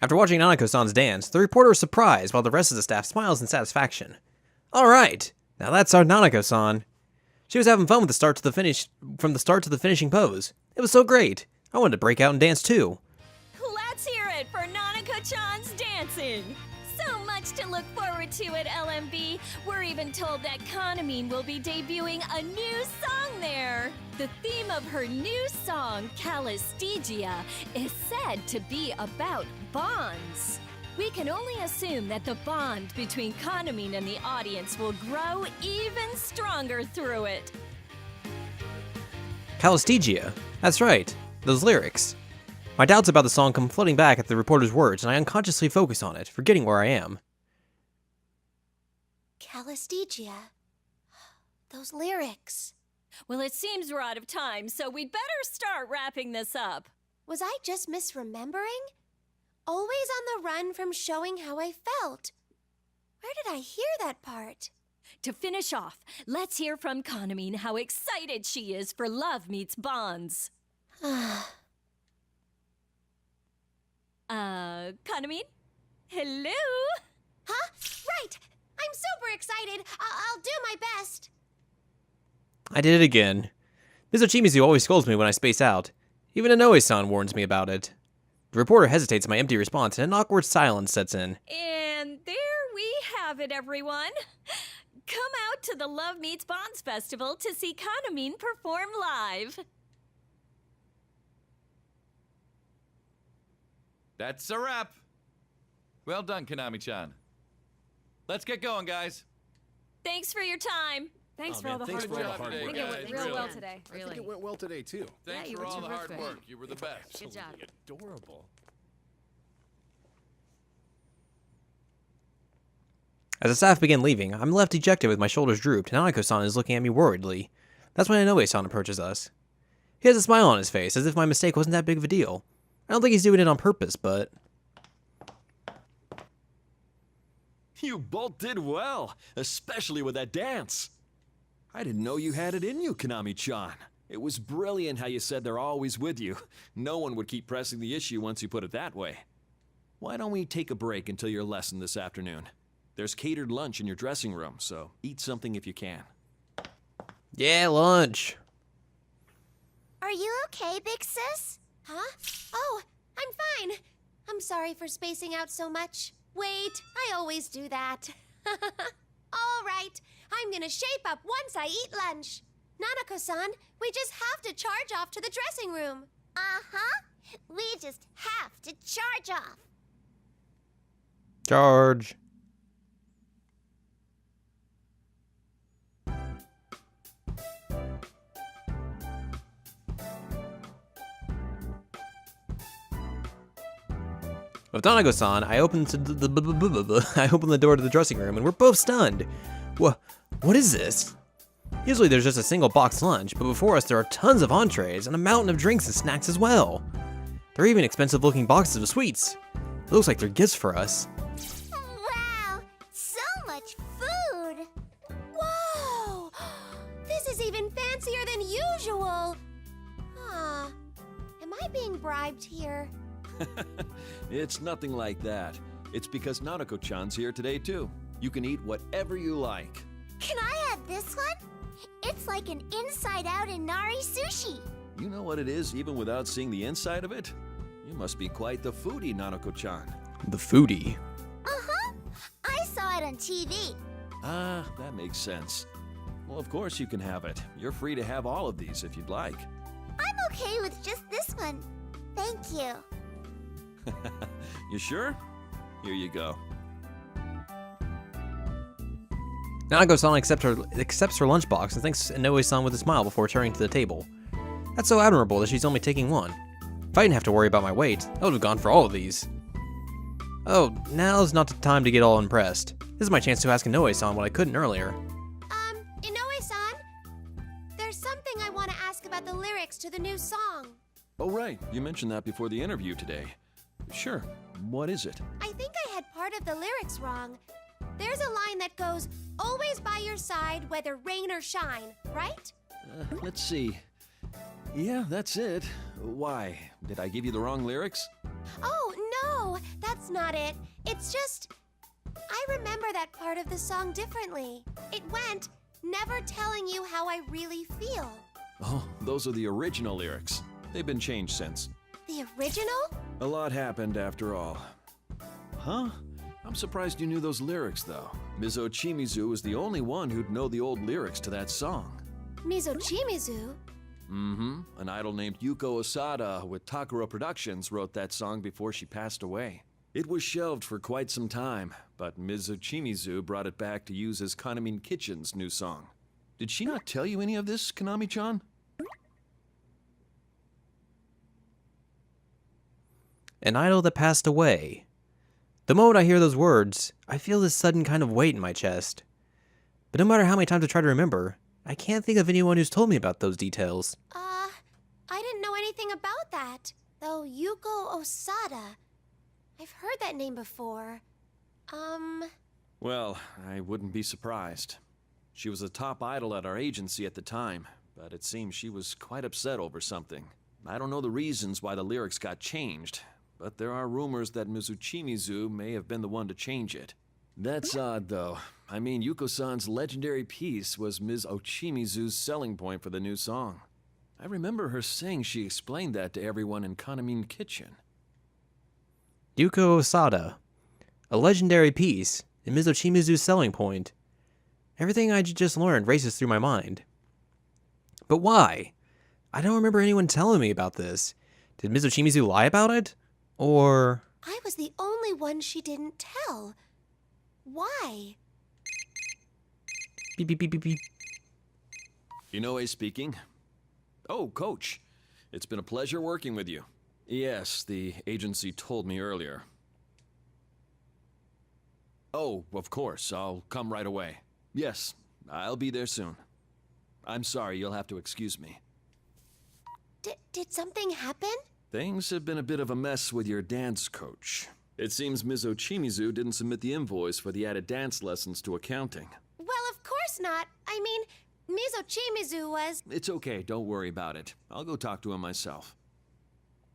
After watching Nanako-san's dance, the reporter is surprised while the rest of the staff smiles in satisfaction. Alright, now that's our Nanako-san. She was having fun with from the start to the finishing pose. It was so great. I wanted to break out and dance too. Let's hear it for Nanako-chan's dancing! So much to look forward to at LMB. We're even told that Kanamine will be debuting a new song there. The theme of her new song, Calistigia, is said to be about bonds. We can only assume that the bond between Kanamine and the audience will grow even stronger through it. Calistigia. That's right. Those lyrics. My doubts about the song come flooding back at the reporter's words, and I unconsciously focus on it, forgetting where I am. Calistigia. Those lyrics. Well, it seems we're out of time, so we'd better start wrapping this up. Was I just misremembering? Always on the run from showing how I felt. Where did I hear that part? To finish off, let's hear from Kanamine how excited she is for Love Meets Bonds. Kanamine? Hello? Huh? Right! I'm super excited! I'll do my best! I did it again. Mizochimizu always scolds me when I space out. Even Inoue-san warns me about it. The reporter hesitates at my empty response, and an awkward silence sets in. And there we have it, everyone. Come out to the Love Meets Bonds Festival to see Kanamine perform live. That's a wrap. Well done, Konami-chan. Let's get going, guys. Thanks for your time. Thanks for all the hard for all the work. hard I think work, it went guys, real really. well today. I think it went well today, too. Thanks you for were all the hard terrific. work. You were the best. Good job. Adorable. As the staff begin leaving, I'm left dejected with my shoulders drooped, and Nanako-san is looking at me worriedly. That's when Inoue-san approaches us. He has a smile on his face, as if my mistake wasn't that big of a deal. I don't think he's doing it on purpose, but... You both did well, especially with that dance. I didn't know you had it in you, Konami-chan. It was brilliant how you said they're always with you. No one would keep pressing the issue once you put it that way. Why don't we take a break until your lesson this afternoon? There's catered lunch in your dressing room, so eat something if you can. Yeah, lunch. Are you okay, big sis? Huh? Oh, I'm fine. I'm sorry for spacing out so much. Wait, I always do that. All right, I'm gonna shape up once I eat lunch. Nanako-san, we just have to charge off to the dressing room. Uh-huh. We just have to charge off. Charge. With Nanako-san, I open the door to the dressing room, and we're both stunned. What is this? Usually there's just a single boxed lunch, but before us there are tons of entrees and a mountain of drinks and snacks as well. There are even expensive-looking boxes of sweets. It looks like they're gifts for us. Wow, so much food. Whoa, this is even fancier than usual. Huh, am I being bribed here? It's nothing like that. It's because Nanako-chan's here today, too. You can eat whatever you like. Can I have this one? It's like an inside-out Inari sushi. You know what it is even without seeing the inside of it? You must be quite the foodie, Nanako-chan. The foodie. Uh-huh. I saw it on TV. Ah, that makes sense. Well, of course you can have it. You're free to have all of these if you'd like. I'm okay with just this one. Thank you. You sure? Here you go. Nanako-san accepts her lunchbox and thanks Inoue-san with a smile before turning to the table. That's so admirable that she's only taking one. If I didn't have to worry about my weight, I would have gone for all of these. Oh, now's not the time to get all impressed. This is my chance to ask Inoue-san what I couldn't earlier. Inoue-san? There's something I want to ask about the lyrics to the new song. Oh, right. You mentioned that before the interview today. Sure. What is it? I think I had part of the lyrics wrong. There's a line that goes, always by your side, whether rain or shine, right? Let's see. Yeah, that's it. Why? Did I give you the wrong lyrics? Oh, no, that's not it. It's just... I remember that part of the song differently. It went, never telling you how I really feel. Oh, those are the original lyrics. They've been changed since. The original? A lot happened after all. Huh? I'm surprised you knew those lyrics, though. Ms. Ochimizu was the only one who'd know the old lyrics to that song. Mizochimizu? Mm-hmm. An idol named Yuko Osada with Takara Productions wrote that song before she passed away. It was shelved for quite some time, but Ms. Ochimizu brought it back to use as Kanamin Kitchen's new song. Did she not tell you any of this, Konami-chan? An idol that passed away. The moment I hear those words, I feel this sudden kind of weight in my chest. But no matter how many times I try to remember, I can't think of anyone who's told me about those details. I didn't know anything about that. Though Yuko Osada. I've heard that name before. Well, I wouldn't be surprised. She was a top idol at our agency at the time, but it seems she was quite upset over something. I don't know the reasons why the lyrics got changed, but there are rumors that Ms. Ochimizu may have been the one to change it. That's odd, though. I mean, Yuko-san's legendary piece was Ms. Ochimizu's selling point for the new song. I remember her saying she explained that to everyone in Kanamin Kitchen. Yuko Osada. A legendary piece, and Ms. Ochimizu's selling point. Everything I just learned races through my mind. But why? I don't remember anyone telling me about this. Did Ms. Ochimizu lie about it? Or... I was the only one she didn't tell. Why? Beep, beep, beep, beep, beep. Inoue speaking. Oh, Coach. It's been a pleasure working with you. Yes, the agency told me earlier. Oh, of course. I'll come right away. Yes, I'll be there soon. I'm sorry, you'll have to excuse me. Did something happen? Things have been a bit of a mess with your dance coach. It seems Ms. Ochimizu didn't submit the invoice for the added dance lessons to accounting. Well, of course not. I mean, Ms. Ochimizu was... It's okay, don't worry about it. I'll go talk to him myself.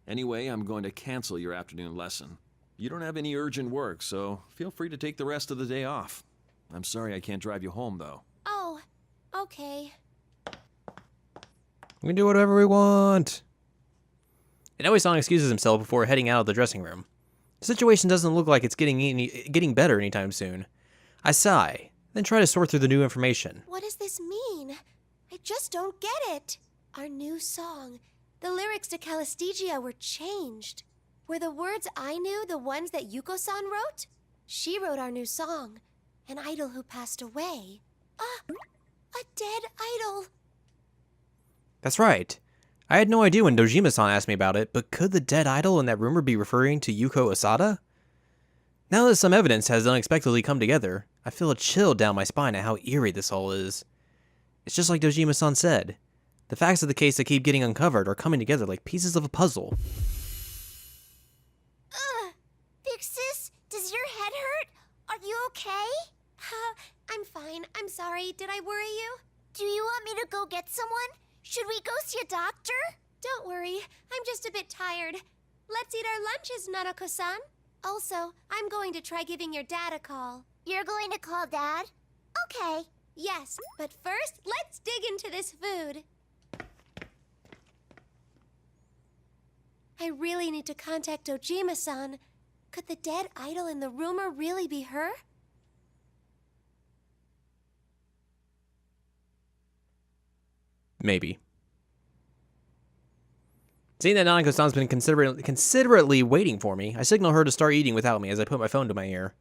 Anyway, I'm going to cancel your afternoon lesson. You don't have any urgent work, so feel free to take the rest of the day off. I'm sorry I can't drive you home, though. Oh, okay. We can do whatever we want. Inoue-san excuses himself before heading out of the dressing room. The situation doesn't look like it's getting better anytime soon. I sigh, then try to sort through the new information. What does this mean? I just don't get it. Our new song. The lyrics to Calistegia were changed. Were the words I knew the ones that Yuko-san wrote? She wrote our new song. An idol who passed away. A dead idol. That's right. I had no idea when Dojima-san asked me about it, but could the dead idol in that rumor be referring to Yuko Osada? Now that some evidence has unexpectedly come together, I feel a chill down my spine at how eerie this all is. It's just like Dojima-san said. The facts of the case that keep getting uncovered are coming together like pieces of a puzzle. Big Sis, does your head hurt? Are you okay? I'm fine. I'm sorry. Did I worry you? Do you want me to go get someone? Should we go see a doctor? Don't worry. I'm just a bit tired. Let's eat our lunches, Nanako-san. Also, I'm going to try giving your dad a call. You're going to call Dad? Okay. Yes, but first, let's dig into this food. I really need to contact Dojima-san. Could the dead idol in the rumor really be her? Maybe. Seeing that Nanako-san's been considerately waiting for me, I signal her to start eating without me as I put my phone to my ear.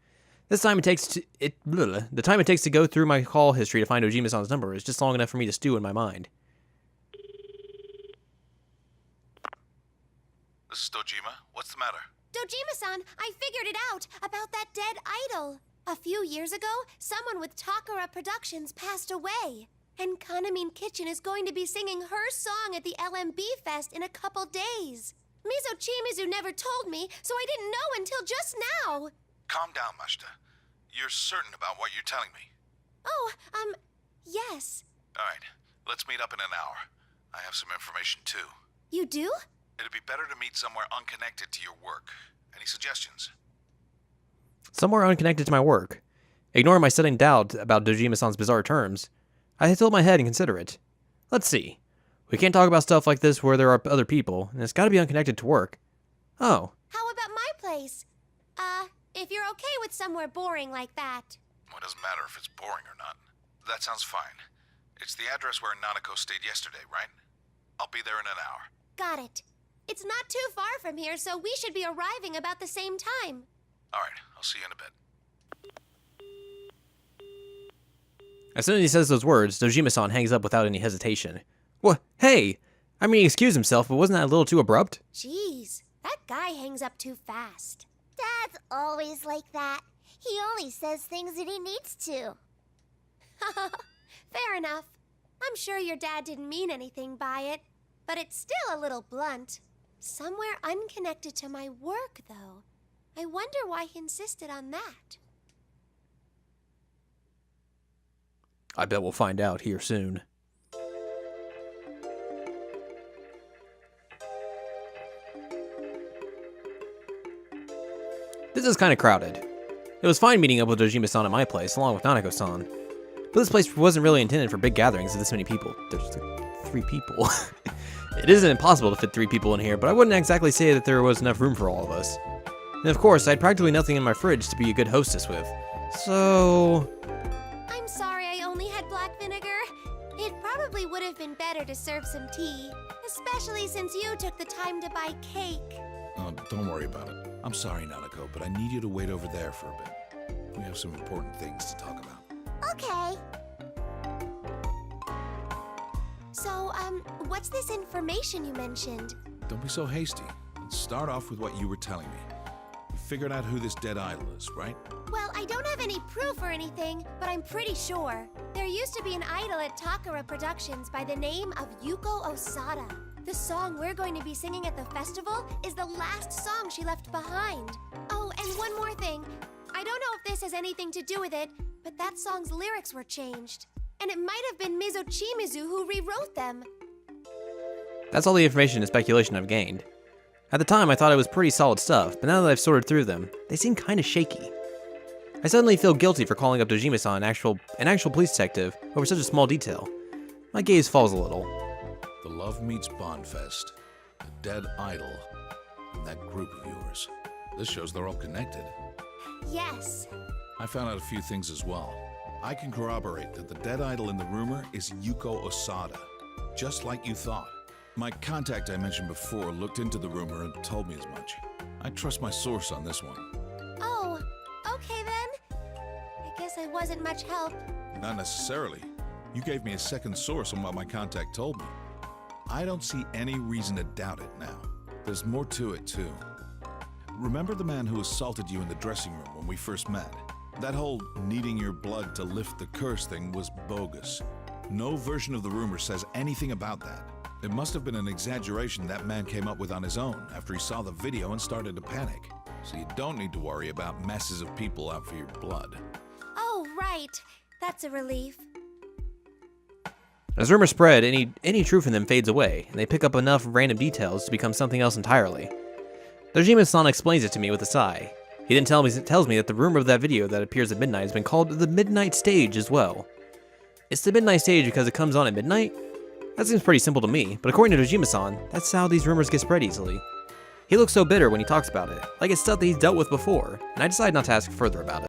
The time it takes to go through my call history to find Dojima-san's number is just long enough for me to stew in my mind. This is Dojima. What's the matter? Dojima-san, I figured it out about that dead idol. A few years ago, someone with Takara Productions passed away. And Kanamin Kitchen is going to be singing her song at the LMB Fest in a couple days. Ms. Ochimizu never told me, so I didn't know until just now. Calm down, Mashita. You're certain about what you're telling me? Oh, yes. All right, let's meet up in an hour. I have some information, too. You do? It'd be better to meet somewhere unconnected to your work. Any suggestions? Somewhere unconnected to my work. Ignoring my sudden doubt about Dojima-san's bizarre terms, I tilt my head and consider it. Let's see. We can't talk about stuff like this where there are other people, and it's gotta be unconnected to work. Oh. How about my place? If you're okay with somewhere boring like that. Well, it doesn't matter if it's boring or not. That sounds fine. It's the address where Nanako stayed yesterday, right? I'll be there in an hour. Got it. It's not too far from here, so we should be arriving about the same time. All right, I'll see you in a bit. As soon as he says those words, Dojima-san hangs up without any hesitation. What? Hey! I mean, he excused himself, but wasn't that a little too abrupt? Jeez, that guy hangs up too fast. Dad's always like that. He only says things that he needs to. Fair enough. I'm sure your dad didn't mean anything by it, but it's still a little blunt. Somewhere unconnected to my work, though. I wonder why he insisted on that. I bet we'll find out here soon. This is kind of crowded. It was fine meeting up with Dojima-san at my place, along with Nanako-san. But this place wasn't really intended for big gatherings of this many people. There's like 3 people. It isn't impossible to fit 3 people in here, but I wouldn't exactly say that there was enough room for all of us. And of course, I had practically nothing in my fridge to be a good hostess with. So... I'm sorry I only had black vinegar. It probably would have been better to serve some tea, especially since you took the time to buy cake. Oh, don't worry about it. I'm sorry, Nanako, but I need you to wait over there for a bit. We have some important things to talk about. Okay. So, what's this information you mentioned? Don't be so hasty. Let's start off with what you were telling me. You figured out who this dead idol is, right? Well, I don't have any proof or anything, but I'm pretty sure. There used to be an idol at Takara Productions by the name of Yuko Osada. The song we're going to be singing at the festival is the last song she left behind. Oh, and one more thing. I don't know if this has anything to do with it, but that song's lyrics were changed. And it might have been Mizo Chimizu who rewrote them. that's all the information and speculation I've gained. At the time, I thought it was pretty solid stuff, but now that I've sorted through them, they seem kinda shaky. I suddenly feel guilty for calling up Dojima-san, an actual police detective, over such a small detail. My gaze falls a little. The Love Meets Bondfest, the dead idol, and that group of yours. This shows they're all connected. Yes. I found out a few things as well. I can corroborate that the dead idol in the rumor is Yuko Osada, just like you thought. My contact I mentioned before looked into the rumor and told me as much. I trust my source on this one. Oh, okay then. I guess I wasn't much help. Not necessarily. You gave me a second source on what my contact told me. I don't see any reason to doubt it now. There's more to it, too. Remember the man who assaulted you in the dressing room when we first met? That whole needing your blood to lift the curse thing was bogus. No version of the rumor says anything about that. It must have been an exaggeration that man came up with on his own after he saw the video and started to panic. So you don't need to worry about masses of people out for your blood. Oh, right. That's a relief. As rumors spread, any truth in them fades away, and they pick up enough random details to become something else entirely. Dojima-san explains it to me with a sigh. He then tells me that the rumor of that video that appears at midnight has been called the Midnight Stage as well. It's the Midnight Stage because it comes on at midnight? That seems pretty simple to me, but according to Dojima-san, that's how these rumors get spread easily. He looks so bitter when he talks about it, like it's stuff that he's dealt with before, and I decide not to ask further about it.